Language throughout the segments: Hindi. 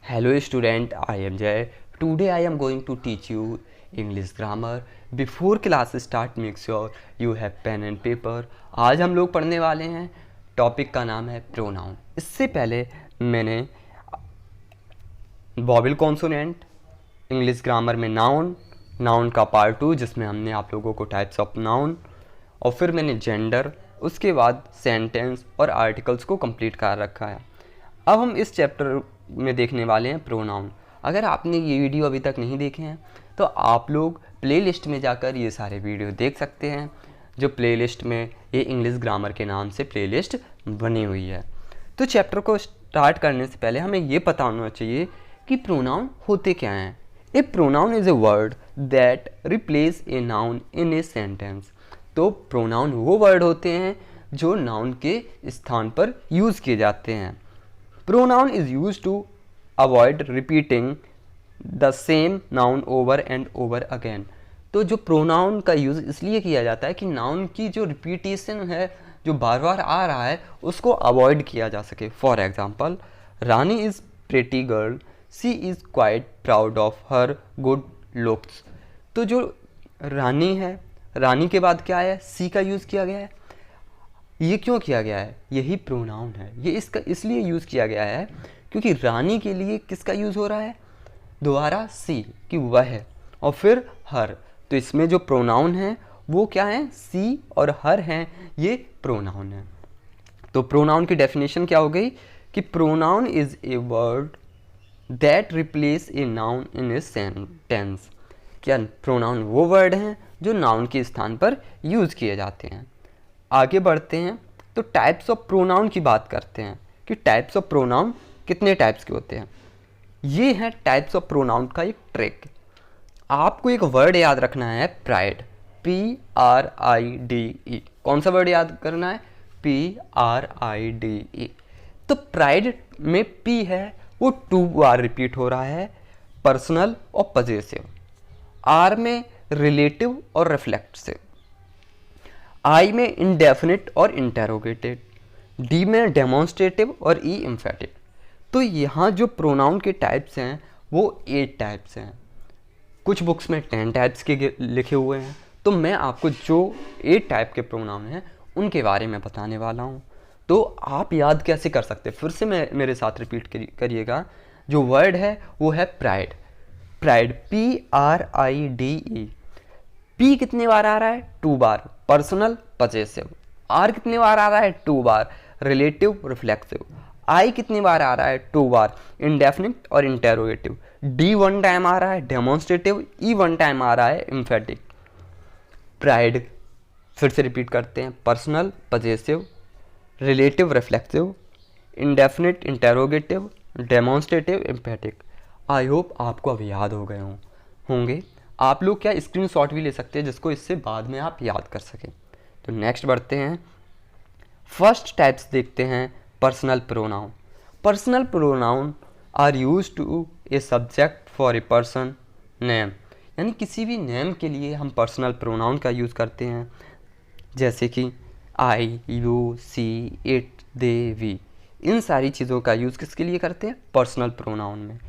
Hello student, I am Jay. Today I am going to teach you English grammar. Before class start, make sure you have pen and paper. आज हम लोग पढ़ने वाले हैं, टॉपिक का नाम है प्रोनाउन। इससे पहले मैंने वॉवेल कॉन्सोनेंट, इंग्लिश ग्रामर में नाउन, नाउन का पार्ट 2 जिसमें हमने आप लोगों को टाइप्स ऑफ नाउन, और फिर मैंने जेंडर, उसके बाद सेंटेंस और आर्टिकल्स को कंप्लीट कर रखा है। अब हम इस चैप्टर में देखने वाले हैं प्रोनाउन। अगर आपने ये वीडियो अभी तक नहीं देखे हैं तो आप लोग प्लेलिस्ट में जाकर ये सारे वीडियो देख सकते हैं, जो प्लेलिस्ट में ये इंग्लिश ग्रामर के नाम से प्लेलिस्ट बनी हुई है। तो चैप्टर को स्टार्ट करने से पहले हमें ये पता होना चाहिए कि प्रोनाउन होते क्या हैं। A pronoun is a word that replace a noun in a sentence. तो प्रोनाउन वो वर्ड होते हैं जो नाउन के स्थान पर यूज़ किए जाते हैं। Pronoun is used to avoid repeating the same noun over and over again। तो जो प्रोनाउन का यूज़ इसलिए किया जाता है कि नाउन की जो रिपीटेशन है, जो बार बार आ रहा है, उसको अवॉइड किया जा सके। For example, Rani is pretty girl, she is quite proud of her good looks. तो जो रानी है, रानी के बाद क्या है, सी का यूज़ किया गया है। ये क्यों किया गया है? यही प्रोनाउन है। ये इसका इसलिए यूज़ किया गया है क्योंकि रानी के लिए किसका यूज़ हो रहा है, दोबारा सी, कि वह है, और फिर हर। तो इसमें जो प्रोनाउन है वो क्या है, सी और हर हैं, ये प्रोनाउन है। तो प्रोनाउन की डेफिनेशन क्या हो गई कि pronoun is a word that replace a noun in a sentence. क्या प्रोनाउन वो वर्ड हैं जो नाउन के स्थान पर यूज़ किए जाते हैं। आगे बढ़ते हैं तो टाइप्स ऑफ प्रोनाउन की बात करते हैं कि टाइप्स ऑफ प्रोनाउन कितने टाइप्स के होते हैं। ये है टाइप्स ऑफ प्रोनाउन का एक ट्रिक। आपको एक वर्ड याद रखना है, प्राइड, PRIDE। कौन सा वर्ड याद करना है, PRIDE। तो प्राइड में P है वो 2 बार रिपीट हो रहा है, पर्सनल और पजेसिव। R में रिलेटिव और रिफ्लेक्सिव। I में इंडेफिनिट और इंटेरोगेटेड, D में डेमोन्स्ट्रेटिव और E एम्फेटिक। तो यहाँ जो प्रोनाउन के टाइप्स हैं वो 8 टाइप्स हैं। कुछ बुक्स में 10 टाइप्स के लिखे हुए हैं। तो मैं आपको जो 8 टाइप के प्रोनाउन हैं उनके बारे में बताने वाला हूँ। तो आप याद कैसे कर सकते हैं, फिर से मेरे साथ रिपीट करिएगा। जो वर्ड है वो है प्राइड। Pride, PRIDE। P कितने बार आ रहा है, 2 बार, पर्सनल पजेसिव। R कितने बार आ रहा है, 2 बार, रिलेटिव रिफ्लेक्सिव। I कितनी बार आ रहा है, 2 बार, इंडेफिनिट और इंटेरोगेटिव। D 1 टाइम आ रहा है, डेमोन्स्ट्रेटिव। E 1 टाइम आ रहा है, एम्फेटिक। प्राइड फिर से रिपीट करते हैं, personal possessive, relative reflexive, indefinite interrogative, demonstrative emphatic. आई होप आपको अब याद हो गए होंगे। आप लोग क्या स्क्रीनशॉट भी ले सकते हैं जिसको इससे बाद में आप याद कर सकें। तो नेक्स्ट बढ़ते हैं, फर्स्ट टाइप्स देखते हैं, personal pronoun. Personal pronoun are used to a subject for a person name. यानी किसी भी नेम के लिए हम पर्सनल प्रोनाउन का यूज़ करते हैं, जैसे कि I, you, she, it, they, we. इन सारी चीज़ों का यूज़ किसके लिए करते हैं, पर्सनल प्रोनाउन में।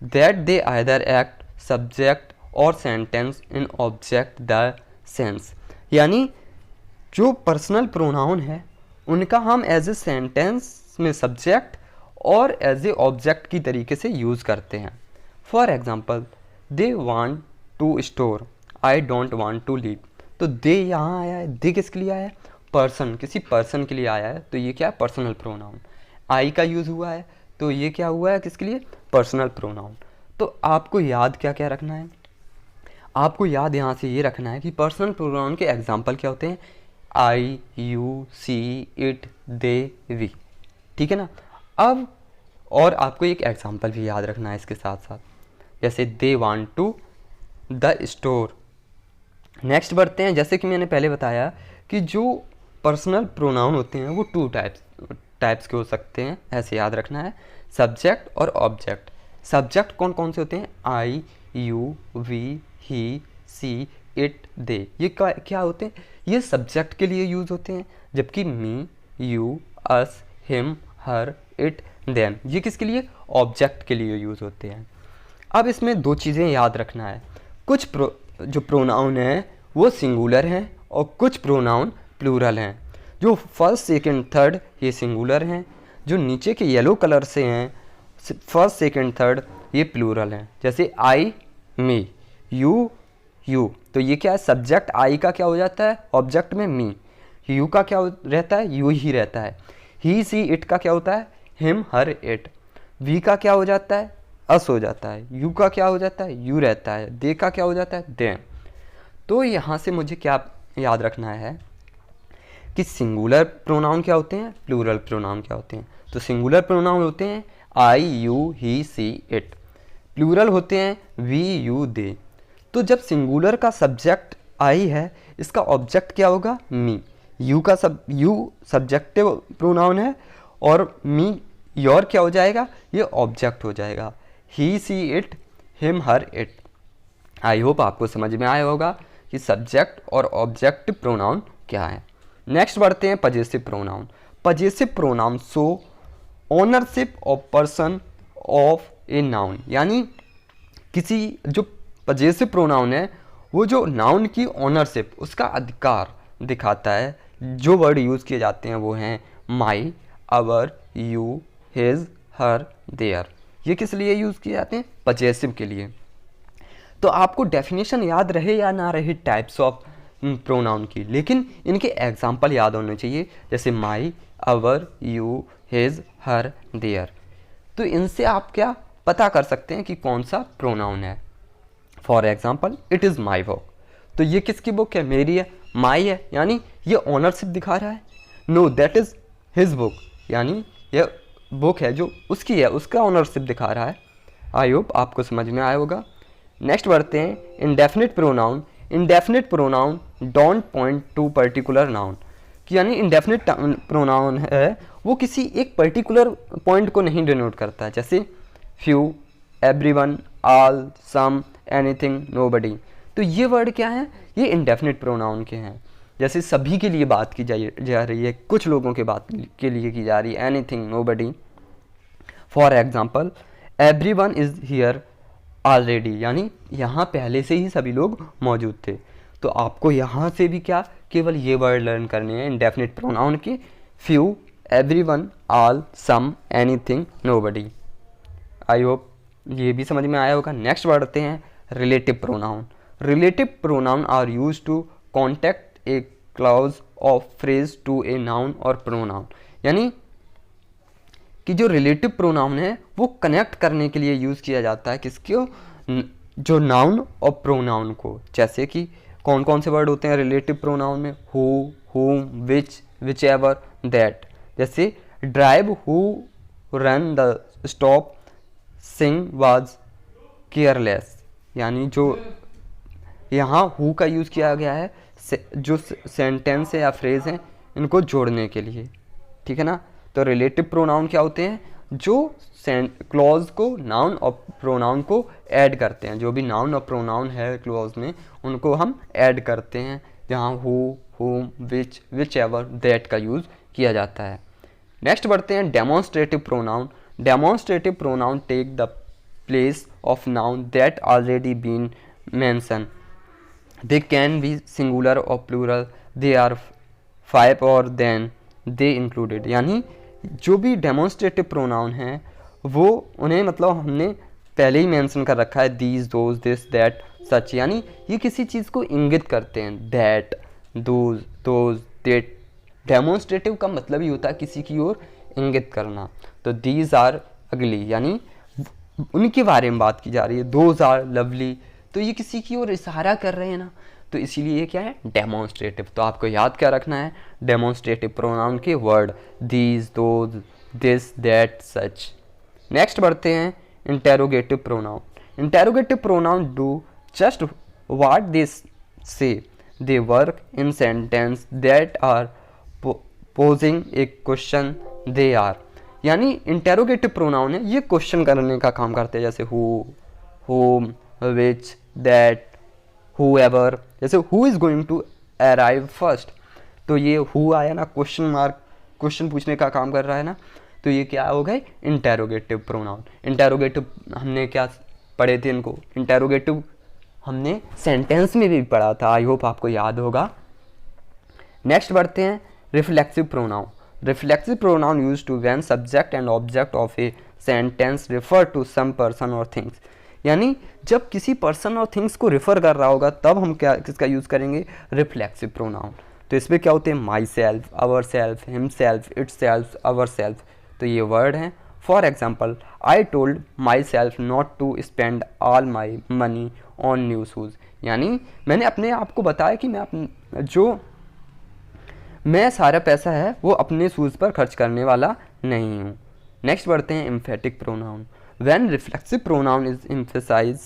That they either act subject और sentence in object the sense. यानी जो पर्सनल प्रोनाउन है उनका हम एज ए सेंटेंस में सब्जेक्ट और एज ए ऑब्जेक्ट की तरीके से यूज़ करते हैं। For example, they want to store, I don't want to leave. तो दे यहाँ आया है, दे किसके लिए आया है, पर्सन, किसी पर्सन के लिए आया है, तो ये क्या है, पर्सनल प्रोनाउन। आई का यूज़ हुआ है तो ये क्या हुआ है, किसके लिए, पर्सनल प्रोनाउन। तो आपको याद क्या क्या रखना है, आपको याद यहाँ से ये रखना है कि पर्सनल प्रोनाउन के एग्जाम्पल क्या होते हैं, I, you, she, it, they, we. ठीक है ना। अब और आपको एक एग्जाम्पल भी याद रखना है इसके साथ साथ, जैसे they want to the store. Next बढ़ते हैं, जैसे कि मैंने पहले बताया कि जो पर्सनल प्रोनाउन होते हैं वो 2 टाइप्स के हो सकते हैं, ऐसे याद रखना है, सब्जेक्ट और ऑब्जेक्ट। सब्जेक्ट कौन कौन से होते हैं, I, you, we, he, she, it, they. ये क्या होते हैं, ये सब्जेक्ट के लिए यूज़ होते हैं, जबकि me, you, us, him, her, it, them, ये किसके लिए, ऑब्जेक्ट के लिए यूज़ होते हैं। अब इसमें दो चीज़ें याद रखना है, कुछ जो प्रोनाउन हैं वो सिंगुलर हैं और कुछ प्रोनाउन प्लूरल हैं। जो फर्स्ट सेकंड थर्ड ये सिंगुलर हैं, जो नीचे के येलो कलर से हैं फर्स्ट सेकंड थर्ड ये प्लूरल हैं। जैसे आई मी, यू यू, तो ये क्या है, सब्जेक्ट आई का क्या हो जाता है, ऑब्जेक्ट में मी। यू का क्या रहता है, यू ही रहता है। ही सी इट का क्या होता है, हिम हर इट। वी का क्या हो जाता है, अस हो जाता है। यू का क्या हो जाता है, यू रहता है। दे का क्या हो जाता है, देम। तो यहाँ से मुझे क्या याद रखना है कि सिंगुलर प्रोनाउन क्या होते हैं, प्लूरल प्रोनाउन क्या होते हैं। तो सिंगुलर प्रोनाउन होते हैं I you he she it, plural होते हैं वी यू दे। तो जब सिंगुलर का सब्जेक्ट आई है, इसका ऑब्जेक्ट क्या होगा, मी। यू का यू सब्जेक्टिव प्रोनाउन है और मी योर क्या हो जाएगा, ये ऑब्जेक्ट हो जाएगा। He she it, him her it. I hope आपको समझ में आया होगा कि सब्जेक्ट और ऑब्जेक्ट प्रोनाउन क्या है। नेक्स्ट बढ़ते हैं possessive pronoun. Possessive pronoun show ownership of person of a noun, यानी किसी जो पजेसिव प्रोनाउन है वो जो नाउन की ओनरशिप, उसका अधिकार दिखाता है। जो वर्ड यूज़ किए जाते हैं वो हैं माई, अवर, यू, हिज, हर, देयर। ये किस लिए यूज़ किए जाते हैं, पजेसिव के लिए। तो आपको डेफिनेशन याद रहे या ना रहे टाइप्स ऑफ प्रोनाउन की, लेकिन इनके एग्जाम्पल याद होने चाहिए, जैसे माई, अवर, यू, हिज, हर, देयर। तो इनसे आप क्या पता कर सकते हैं कि कौन सा प्रोनाउन है। For example, it is my book, तो ये किसकी बुक है, मेरी है। माई है यानी ये ऑनरशिप दिखा रहा है। No, that is his book, यानी यह बुक है जो उसकी है, उसका ऑनरशिप दिखा रहा है। आई होप आपको समझ में आया होगा। नेक्स्ट बढ़ते हैं indefinite pronoun. Indefinite pronoun don't point two particular noun, कि यानी इंडेफिनिट प्रोनाउन है वो किसी एक पर्टिकुलर पॉइंट को नहीं डिनोट करता है। जैसे few, everyone, all, some, anything, nobody. तो ये वर्ड क्या है, ये इंडेफिनिट प्रोनाउन के हैं। जैसे सभी के लिए बात की जा रही है, कुछ लोगों के बात के लिए की जा रही है, anything, nobody. For example, everyone is here already, यानी यहाँ पहले से ही सभी लोग मौजूद थे। तो आपको यहाँ से भी क्या केवल ये वर्ड लर्न करने हैं इंडेफिनिट प्रोनाउन के, few, everyone, all, some, anything, nobody. I hope ये भी समझ में आया होगा। नेक्स्ट बढ़ते हैं relative pronoun. Relative pronoun are used to contact a clause of phrase to a noun और प्रोनाउन, यानी कि जो रिलेटिव प्रोनाउन है वो कनेक्ट करने के लिए यूज़ किया जाता है किसको, जो नाउन और प्रोनाउन को। जैसे कि कौन कौन से वर्ड होते हैं रिलेटिव प्रोनाउन में, who, whom, which, whichever, that. जैसे drive, who, run, the, stop, sing, was, careless, यानी जो यहाँ हु का यूज़ किया गया है जो सेंटेंस है या फ्रेज हैं इनको जोड़ने के लिए, ठीक है ना। तो रिलेटिव प्रोनाउन क्या होते हैं, जो क्लॉज को, नाउन और प्रोनाउन को ऐड करते हैं। जो भी नाउन और प्रोनाउन है क्लॉज में उनको हम ऐड करते हैं, जहाँ who, whom, which, whichever, that का यूज़ किया जाता है। नेक्स्ट बढ़ते हैं demonstrative pronoun. Demonstrative pronoun take the place of noun that already been mention. They can be singular और प्लूरल, दे आर 5 और देन दे इंक्लूडेड, यानी जो भी डेमोन्स्ट्रेटिव प्रोनाउन हैं वो उन्हें मतलब हमने पहले ही मेंशन कर रखा है, दीज, दोज, दिस, दैट, सच, यानी ये किसी चीज़ को इंगित करते हैं। That, those, that. डेमोन्स्ट्रेटिव का मतलब ही होता है किसी की ओर इंगित करना। तो दीज आर अगली, यानी उनके बारे में बात की जा रही है। दोज आर लवली, तो ये किसी की ओर इशारा कर रहे हैं ना, तो इसीलिए ये क्या है, डेमोन्स्ट्रेटिव। तो आपको याद क्या रखना है, डेमोन्स्ट्रेटिव प्रोनाउन के word these, those, this, that, such. Next बढ़ते हैं interrogative pronoun. Interrogative pronoun do just what they say, they work in sentence that are posing a question, they are, यानी इंटेरोगेटिव प्रोनाउन है ये क्वेश्चन करने का काम करते हैं। जैसे who, whom, which, that, whoever। जैसे who is going to arrive first, तो ये who आया ना, क्वेश्चन मार्क, क्वेश्चन पूछने का काम कर रहा है ना। तो ये क्या हो गए, इंटेरोगेटिव प्रोनाउन। इंटेरोगेटिव हमने क्या पढ़े थे इनको, इंटेरोगेटिव हमने सेंटेंस में भी पढ़ा था, आई होप आपको याद होगा। नेक्स्ट बढ़ते हैं reflexive pronoun. Reflexive pronoun use to when subject and object of a sentence refer to some person और थिंग्स। यानी जब किसी पर्सन और थिंग्स को रिफर कर रहा होगा तब हम क्या किसका यूज़ करेंगे, रिफ्लेक्सिव प्रोनाउन। तो इसमें क्या होते हैं, myself, ourself, himself, itself, ourself. तो ये वर्ड हैं। For example, I told myself not to spend all my money on new shoes. यानी मैंने अपने आप को बताया कि मैं सारा पैसा है वो अपने शूज़ पर खर्च करने वाला नहीं हूँ। नेक्स्ट बढ़ते हैं emphatic pronoun. When reflexive pronoun is emphasize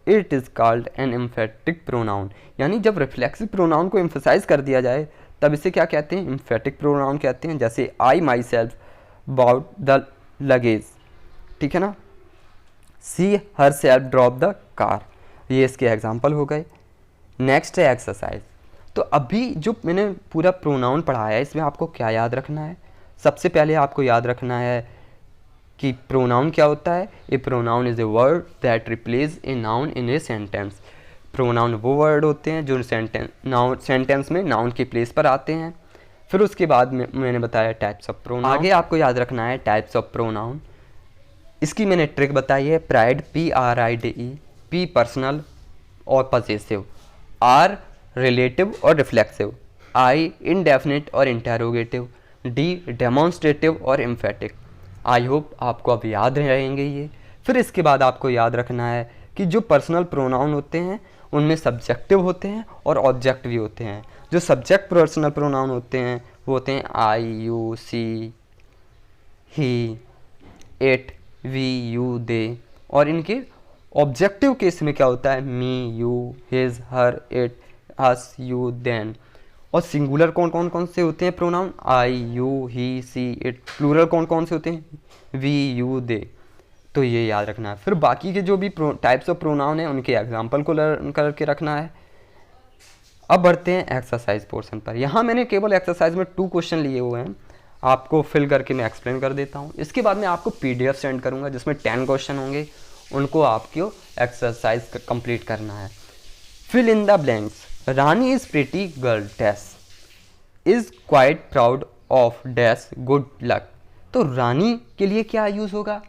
it is called an emphatic pronoun. यानी जब रिफ्लेक्सिव प्रोनाउन को एम्फेसाइज कर दिया जाए तब इसे क्या कहते हैं, एम्फेटिक प्रोनाउन कहते हैं। जैसे I myself bought the luggage, ठीक है ना, she herself drop the car, ये इसके एग्जाम्पल हो गए। नेक्स्ट है एक्सरसाइज। तो अभी जो मैंने पूरा प्रोनाउन पढ़ाया है इसमें आपको क्या याद रखना है, सबसे पहले आपको याद रखना है कि प्रोनाउन क्या होता है। A pronoun is a word that replace a noun in a sentence. Pronoun वो वर्ड होते हैं जो सेंटेंस में नाउन के प्लेस पर आते हैं। फिर उसके बाद में मैंने बताया टाइप्स ऑफ प्रोनाउन। आगे आपको याद रखना है टाइप्स ऑफ प्रोनाउन। इसकी मैंने ट्रिक बताई है, प्राइड PRIDE, P पर्सनल और पजेसिव, R रिलेटिव और रिफ्लेक्सिव, I इंडेफिनिट और इंटेरोगेटिव, D डेमोन्स्ट्रेटिव और एम्फेटिक। आई होप आपको अब याद रहेंगे ये। फिर इसके बाद आपको याद रखना है कि जो पर्सनल प्रोनाउन होते हैं उनमें सब्जेक्टिव होते हैं और ऑब्जेक्ट भी होते हैं। जो सब्जेक्ट पर्सनल प्रोनाउन होते हैं वो होते हैं I, you, she, he, it, we, you, they। और इनके ऑब्जेक्टिव केस में क्या होता है, me, you, his, her, it, us, you, then. और सिंगुलर कौन से होते हैं pronoun, I, you, he, she, it. Plural कौन से होते हैं, वी, यू, दे। तो ये याद रखना है। फिर बाकी के जो भी टाइप्स ऑफ प्रोनाउन हैं उनके एग्जाम्पल को लर्न करके रखना है। अब बढ़ते हैं एक्सरसाइज पोर्शन पर। यहाँ मैंने केवल एक्सरसाइज में 2 क्वेश्चन लिए हुए हैं, आपको फिल करके मैं एक्सप्लेन कर देता हूँ। इसके बाद मैं आपको PDF सेंड करूँगा जिसमें 10 क्वेश्चन होंगे, उनको आपको एक्सरसाइज कंप्लीट करना है। Fill in the blanks. Rani is pretty girl dash is quite proud of dash good luck. तो रानी के लिए क्या यूज होगा,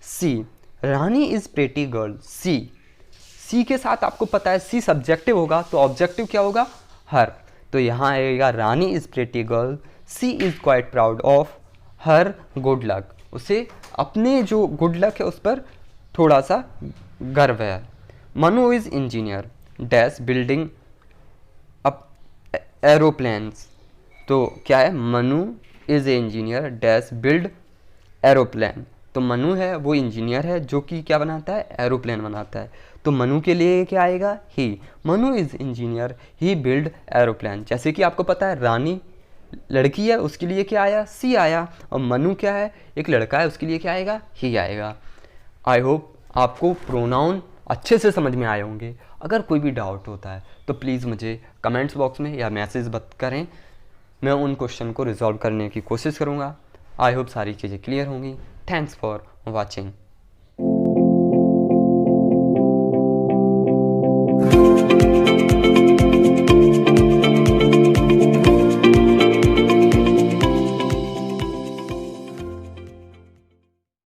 C. Rani is pretty girl, C के साथ आपको पता है सी सब्जेक्टिव होगा तो ऑब्जेक्टिव क्या होगा, हर। तो यहाँ आएगा Rani is pretty girl, she is quite proud of her good luck. उसे अपने जो गुड लक है उस पर थोड़ा सा गर्व है। Manu is engineer dash building up aeroplanes. तो क्या है, Manu is a engineer dash build aeroplane. तो मनु है वो इंजीनियर है जो कि क्या बनाता है, एरोप्लेन बनाता है। तो मनु के लिए क्या आएगा, he. Manu is engineer he build aeroplane. जैसे कि आपको पता है रानी लड़की है उसके लिए क्या आया, सी आया। और मनु क्या है, एक लड़का है, उसके लिए क्या आएगा, ही आएगा। आई होप आपको प्रोनाउन अच्छे से समझ में आए होंगे। अगर कोई भी डाउट होता है तो प्लीज़ मुझे कमेंट्स बॉक्स में या मैसेज करें, मैं उन क्वेश्चन को रिजॉल्व करने की कोशिश करूँगा। आई होप सारी चीज़ें क्लियर होंगी। Thanks for watching.